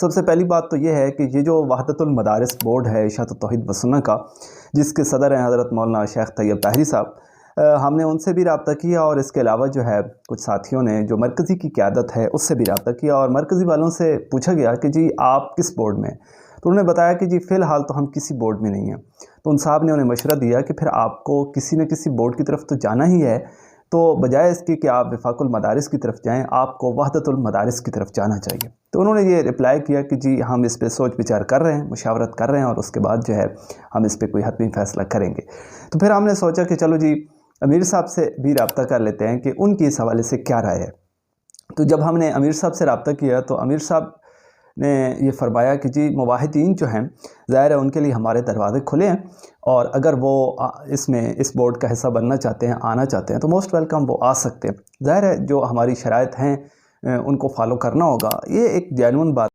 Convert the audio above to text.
سب سے پہلی بات تو یہ ہے کہ یہ جو وحدت المدارس بورڈ ہے اشاعت توحید و سنت کا، جس کے صدر ہیں حضرت مولانا شیخ طیب طاہری صاحب، ہم نے ان سے بھی رابطہ کیا اور اس کے علاوہ جو ہے کچھ ساتھیوں نے جو مرکزی کی قیادت ہے اس سے بھی رابطہ کیا، اور مرکزی والوں سے پوچھا گیا کہ جی آپ کس بورڈ میں ہیں؟ تو انہوں نے بتایا کہ جی فی الحال تو ہم کسی بورڈ میں نہیں ہیں۔ تو ان صاحب نے انہیں مشورہ دیا کہ پھر آپ کو کسی نہ کسی بورڈ کی طرف تو جانا ہی ہے، تو بجائے اس کے کہ آپ وفاق المدارس کی طرف جائیں، آپ کو وحدت المدارس کی طرف جانا چاہیے۔ تو انہوں نے یہ رپلائی کیا کہ جی ہم اس پہ سوچ بچار کر رہے ہیں، مشاورت کر رہے ہیں، اور اس کے بعد جو ہے ہم اس پہ کوئی حتمی فیصلہ کریں گے۔ تو پھر ہم نے سوچا کہ چلو جی امیر صاحب سے بھی رابطہ کر لیتے ہیں کہ ان کی اس حوالے سے کیا رائے ہے۔ تو جب ہم نے امیر صاحب سے رابطہ کیا تو امیر صاحب نے یہ فرمایا کہ جی مواحدین جو ہیں ظاہر ہے ان کے لیے ہمارے دروازے کھلے ہیں، اور اگر وہ اس بورڈ کا حصہ بننا چاہتے ہیں، آنا چاہتے ہیں، تو موسٹ ویلکم وہ آ سکتے ہیں۔ ظاہر ہے جو ہماری شرائط ہیں ان کو فالو کرنا ہوگا، یہ ایک جینون بات